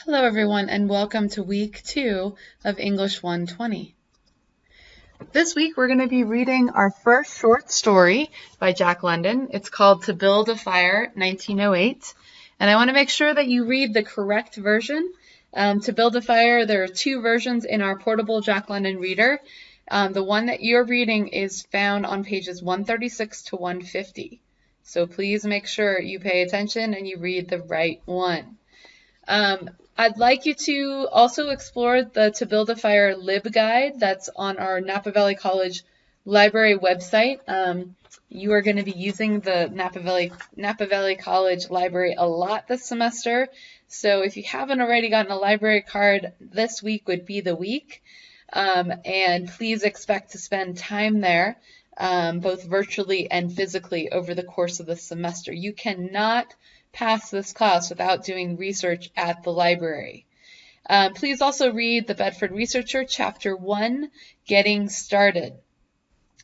Hello everyone and welcome to week 2 of English 120. This week we're going to be reading our first short story by Jack London. It's called To Build a Fire, 1908. And I want to make sure that you read the correct version. To Build a Fire, there are two versions in our portable Jack London reader. The one that you're reading is found on pages 136 to 150. So please make sure you pay attention and you read the right one. I'd like you to also explore the To Build a Fire LibGuide that's on our Napa Valley College library website. You are going to be using the Napa Valley College library a lot this semester. So if you haven't already gotten a library card, this week would be the week. And please expect to spend time there, both virtually and physically over the course of the semester. You cannot pass this class without doing research at the library. Please also read The Bedford Researcher, Chapter 1, Getting Started.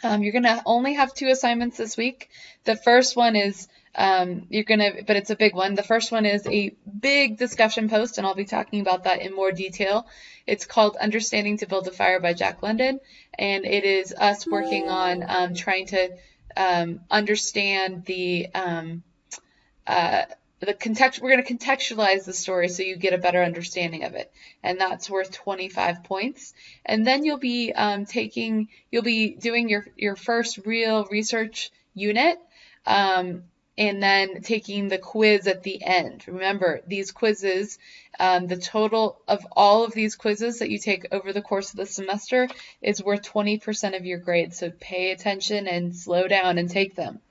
You're going to only have 2 assignments this week. The first one is, but it's a big one. The first one is a big discussion post, and I'll be talking about that in more detail. It's called Understanding to Build a Fire by Jack London, and it is us working on trying to understand we're going to contextualize the story so you get a better understanding of it, and that's worth 25 points. And then you'll be doing your first real research unit, and then taking the quiz at the end. Remember, these quizzes, the total of all of these quizzes that you take over the course of the semester is worth 20% of your grade. So pay attention and slow down and take them.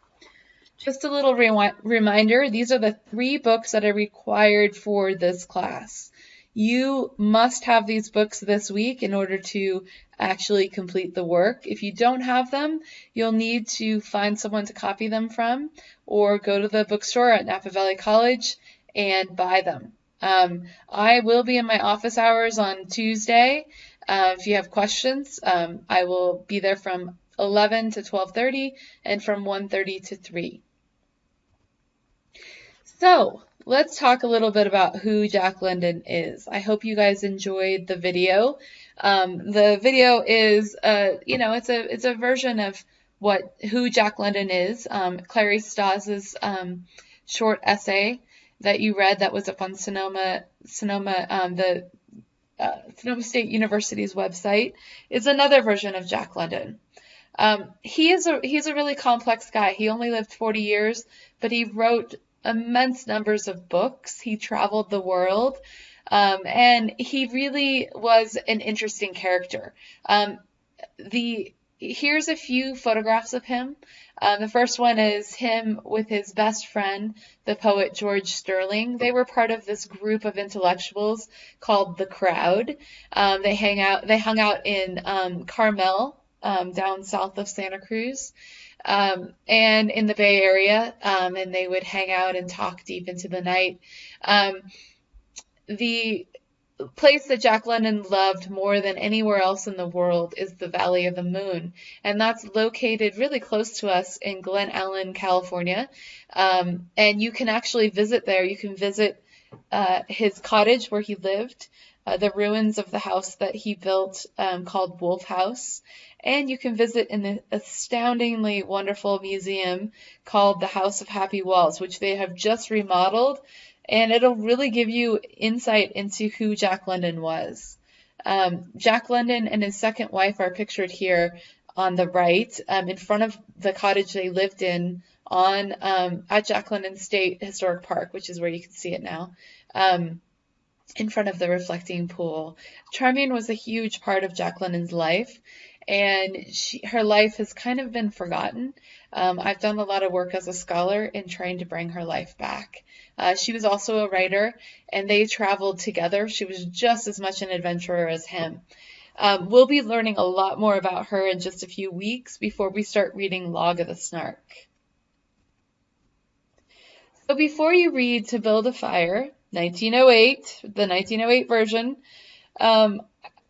Just a little reminder, these are the 3 books that are required for this class. You must have these books this week in order to actually complete the work. If you don't have them, you'll need to find someone to copy them from or go to the bookstore at Napa Valley College and buy them. I will be in my office hours on Tuesday. If you have questions, I will be there from 11 to 12:30 and from 1:30 to 3. So let's talk a little bit about who Jack London is. I hope you guys enjoyed the video. The video is, it's a version of who Jack London is. Clary Stas's short essay that you read that was up on Sonoma State University's website is another version of Jack London. He's a really complex guy. He only lived 40 years, but he wrote immense numbers of books. He traveled the world, and he really was an interesting character. Here's a few photographs of him. The first one is him with his best friend, the poet George Sterling. They were part of this group of intellectuals called The Crowd. They hung out in Carmel, down south of Santa Cruz, and in the Bay Area, and they would hang out and talk deep into the night. The place that Jack London loved more than anywhere else in the world is the Valley of the Moon, and that's located really close to us in Glen Ellen, California, and you can actually visit there. You can visit his cottage where he lived, the ruins of the house that he built called Wolf House, and you can visit an astoundingly wonderful museum called the House of Happy Walls, which they have just remodeled, and it'll really give you insight into who Jack London was. Jack London and his second wife are pictured here on the right, in front of the cottage they lived in at Jack London State Historic Park, which is where you can see it now, in front of the reflecting pool. Charmian was a huge part of Jack London's life, and her life has kind of been forgotten. I've done a lot of work as a scholar in trying to bring her life back. She was also a writer, and they traveled together. She was just as much an adventurer as him. We'll be learning a lot more about her in just a few weeks before we start reading Log of the Snark. So before you read To Build a Fire, 1908, the 1908 version,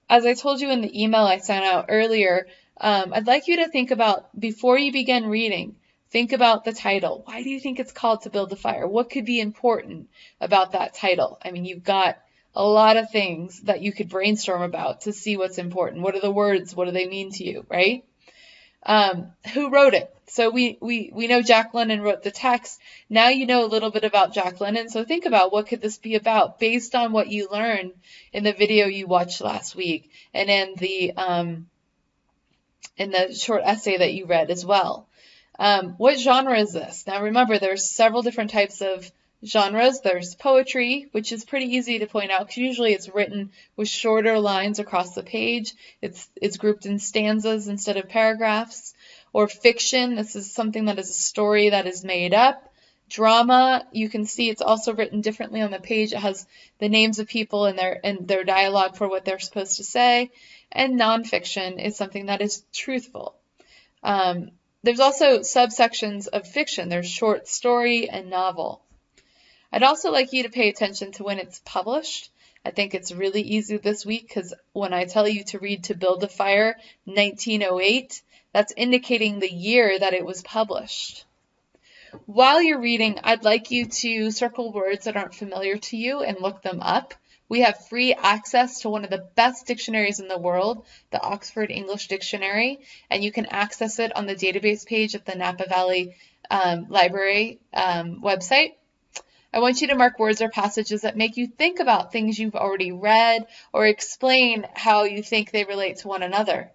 as I told you in the email I sent out earlier, I'd like you to think about, before you begin reading, think about the title. Why do you think it's called To Build a Fire? What could be important about that title? I mean, you've got a lot of things that you could brainstorm about to see what's important. What are the words? What do they mean to you, right? Who wrote it? So we know Jack London wrote the text. Now you know a little bit about Jack London. So think about, what could this be about based on what you learned in the video you watched last week and in the short essay that you read as well. What genre is this? Now remember, there's several different types of genres. There's poetry, which is pretty easy to point out because usually it's written with shorter lines across the page. It's grouped in stanzas instead of paragraphs. Or fiction, this is something that is a story that is made up. Drama, you can see it's also written differently on the page. It has the names of people and their dialogue for what they're supposed to say. And nonfiction is something that is truthful. There's also subsections of fiction. There's short story and novel. I'd also like you to pay attention to when it's published. I think it's really easy this week because when I tell you to read To Build a Fire 1908, that's indicating the year that it was published. While you're reading, I'd like you to circle words that aren't familiar to you and look them up. We have free access to one of the best dictionaries in the world, the Oxford English Dictionary, and you can access it on the database page at the Napa Valley Library website. I want you to mark words or passages that make you think about things you've already read or explain how you think they relate to one another.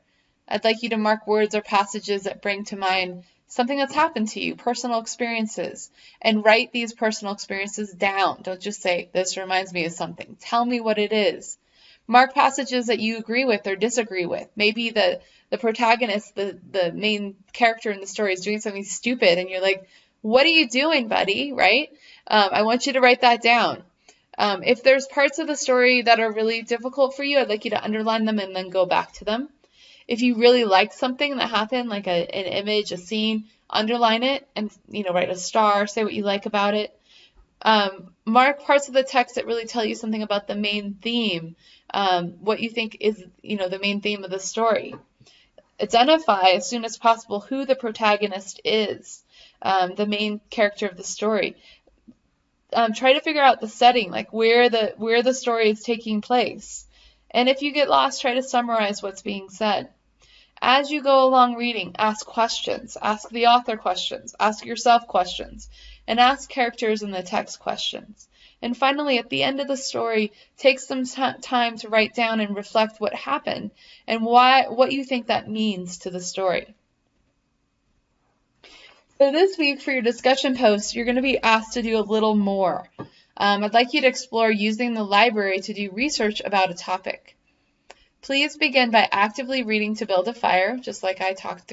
I'd like you to mark words or passages that bring to mind something that's happened to you, personal experiences, and write these personal experiences down. Don't just say, this reminds me of something. Tell me what it is. Mark passages that you agree with or disagree with. Maybe the protagonist, the main character in the story is doing something stupid and you're like, what are you doing, buddy? Right? I want you to write that down. If there's parts of the story that are really difficult for you, I'd like you to underline them and then go back to them. If you really like something that happened, like an image, a scene, underline it and write a star, say what you like about it. Mark parts of the text that really tell you something about the main theme, what you think is the main theme of the story. Identify as soon as possible who the protagonist is, the main character of the story. Try to figure out the setting, like where the story is taking place. And if you get lost, try to summarize what's being said. As you go along reading, ask questions. Ask the author questions. Ask yourself questions. And ask characters in the text questions. And finally, at the end of the story, take some time to write down and reflect what happened and what you think that means to the story. So this week for your discussion post, you're going to be asked to do a little more. I'd like you to explore using the library to do research about a topic. Please begin by actively reading To Build a Fire, just like I talked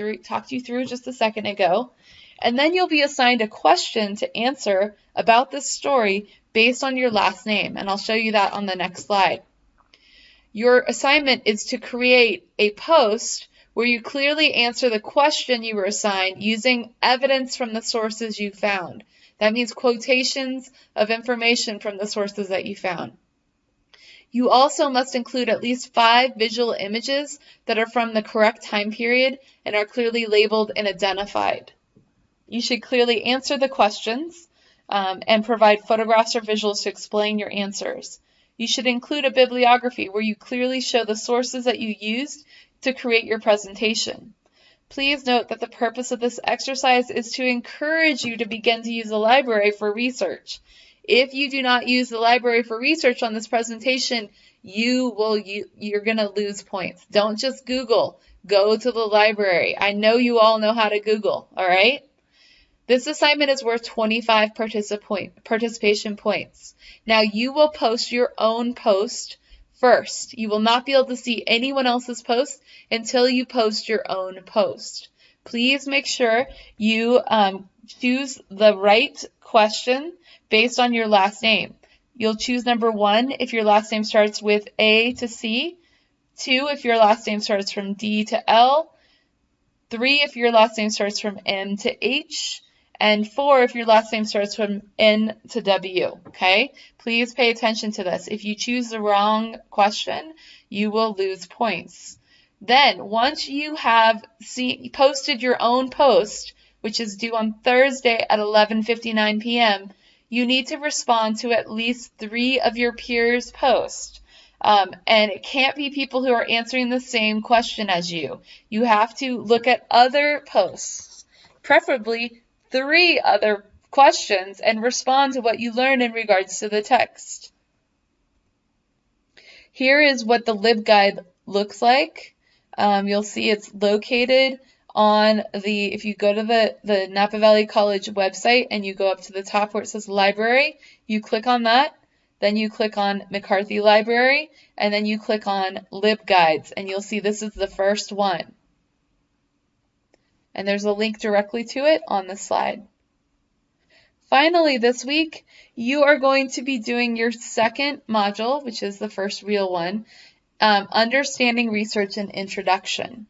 you through just a second ago. And then you'll be assigned a question to answer about this story based on your last name. And I'll show you that on the next slide. Your assignment is to create a post where you clearly answer the question you were assigned using evidence from the sources you found. That means quotations of information from the sources that you found. You also must include at least 5 visual images that are from the correct time period and are clearly labeled and identified. You should clearly answer the questions and provide photographs or visuals to explain your answers. You should include a bibliography where you clearly show the sources that you used to create your presentation. Please note that the purpose of this exercise is to encourage you to begin to use the library for research. If you do not use the library for research on this presentation, you're going to lose points. Don't just Google. Go to the library. I know you all know how to Google, all right? This assignment is worth 25 participation points. Now, you will post your own post first. You will not be able to see anyone else's post until you post your own post. Please make sure you choose the right question based on your last name. You'll choose number 1 if your last name starts with A to C, 2 if your last name starts from D to L, 3 if your last name starts from M to H, and 4 if your last name starts from N to W, okay? Please pay attention to this. If you choose the wrong question, you will lose points. Then, once you have posted your own post, which is due on Thursday at 11:59 p.m., you need to respond to at least 3 of your peers' posts. And it can't be people who are answering the same question as you. You have to look at other posts, preferably 3 other questions, and respond to what you learned in regards to the text. Here is what the LibGuide looks like. You'll see it's located on if you go to the Napa Valley College website and you go up to the top where it says library, you click on that, then you click on McCarthy Library, and then you click on LibGuides, and you'll see this is the first one. And there's a link directly to it on the slide. Finally, this week, you are going to be doing your second module, which is the first real one, Understanding Research and Introduction.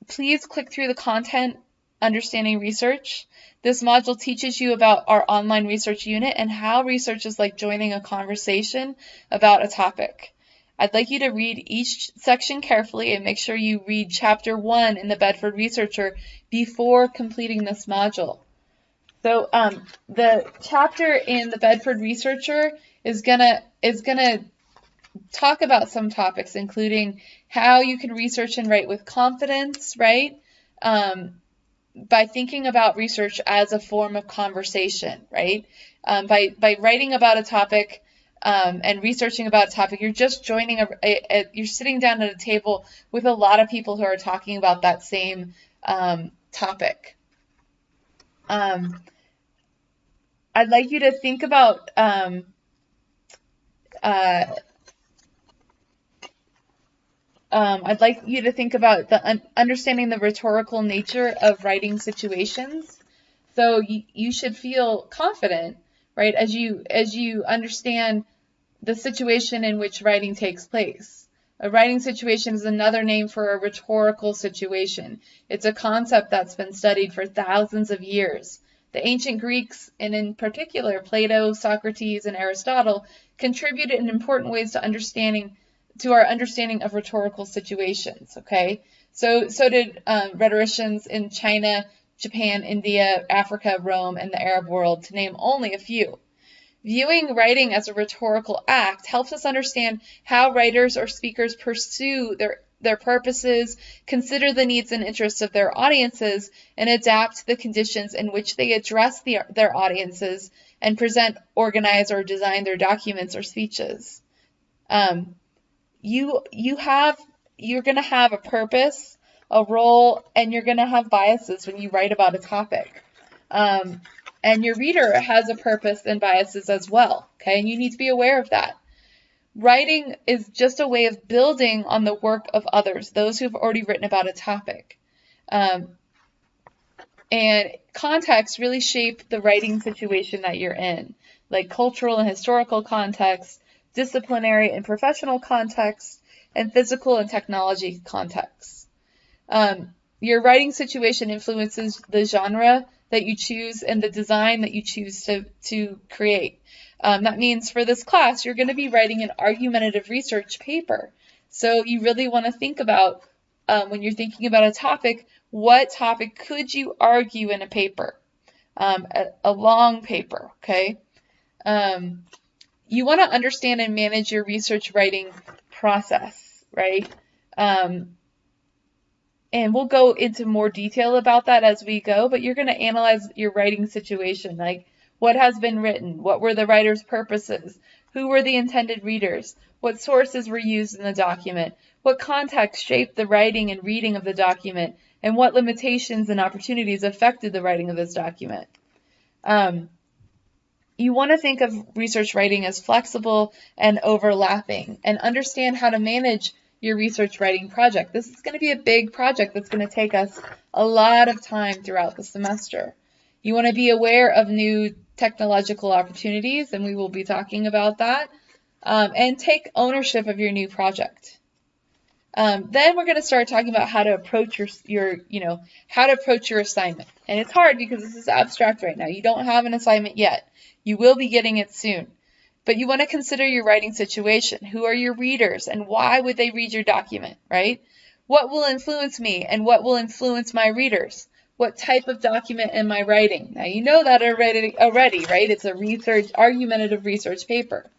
Please click through the content, Understanding Research. This module teaches you about our online research unit and how research is like joining a conversation about a topic. I'd like you to read each section carefully and make sure you read Chapter 1 in the Bedford Researcher before completing this module. So the chapter in the Bedford Researcher is gonna talk about some topics, including how you can research and write with confidence, right? By thinking about research as a form of conversation, right? By writing about a topic and researching about a topic, you're just joining you're sitting down at a table with a lot of people who are talking about that same topic. I'd like you to think about understanding the rhetorical nature of writing situations. So you should feel confident, right, as you understand the situation in which writing takes place. A writing situation is another name for a rhetorical situation. It's a concept that's been studied for thousands of years. The ancient Greeks, and in particular Plato, Socrates, and Aristotle, contributed in important ways to our understanding of rhetorical situations. Okay, so did rhetoricians in China, Japan, India, Africa, Rome, and the Arab world, to name only a few. Viewing writing as a rhetorical act helps us understand how writers or speakers pursue their purposes, consider the needs and interests of their audiences, and adapt to the conditions in which they address their audiences and present, organize, or design their documents or speeches. You're going to have a purpose, a role, and you're going to have biases when you write about a topic. And your reader has a purpose and biases as well, okay? And you need to be aware of that. Writing is just a way of building on the work of others, those who've already written about a topic. And context really shape the writing situation that you're in, like cultural and historical context, disciplinary and professional context, and physical and technology context. Your writing situation influences the genre that you choose and the design that you choose to create. That means for this class, you're going to be writing an argumentative research paper. So you really want to think about, when you're thinking about a topic, what topic could you argue in a paper? A long paper, okay? You want to understand and manage your research writing process, right? And we'll go into more detail about that as we go, but you're going to analyze your writing situation, like what has been written, what were the writer's purposes, who were the intended readers, what sources were used in the document, what context shaped the writing and reading of the document, and what limitations and opportunities affected the writing of this document. You want to think of research writing as flexible and overlapping, and understand how to manage your research writing project. This is going to be a big project that's going to take us a lot of time throughout the semester. You want to be aware of new technological opportunities, and we will be talking about that, and take ownership of your new project. Then we're going to start talking about how to approach your assignment. And it's hard because this is abstract right now. You don't have an assignment yet. You will be getting it soon. But you want to consider your writing situation. Who are your readers and why would they read your document, right? What will influence me and what will influence my readers? What type of document am I writing? Now, you know that already, right? It's a argumentative research paper.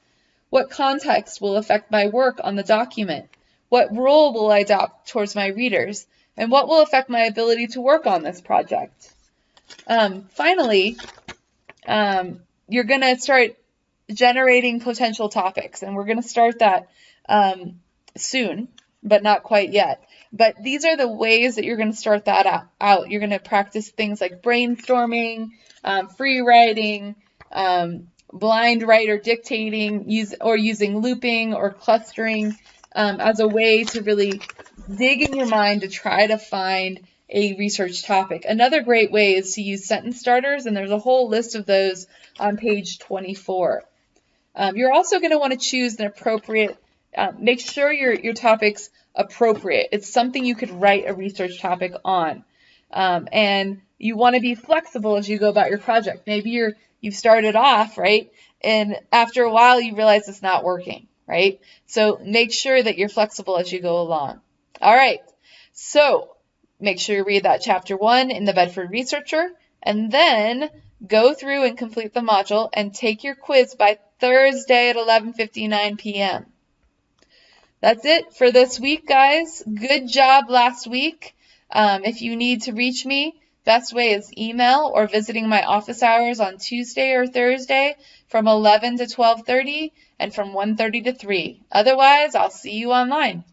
What context will affect my work on the document? What role will I adopt towards my readers? And what will affect my ability to work on this project? Finally, you're going to start generating potential topics, and we're going to start that soon, but not quite yet. But these are the ways that you're going to start that out. You're going to practice things like brainstorming, free writing, blind writer dictating, using looping or clustering as a way to really dig in your mind to try to find a research topic. Another great way is to use sentence starters, and there's a whole list of those on page 24. You're also going to want to choose an appropriate, make sure your topic's appropriate. It's something you could write a research topic on. And you want to be flexible as you go about your project. Maybe you've started off, right? And after a while you realize it's not working, right? So make sure that you're flexible as you go along. All right. So make sure you read that chapter 1 in the Bedford Researcher, and then go through and complete the module and take your quiz by Thursday at 11:59 p.m. That's it for this week, guys. Good job last week. If you need to reach me, best way is email or visiting my office hours on Tuesday or Thursday from 11 to 12:30 and from 1:30 to 3. Otherwise, I'll see you online.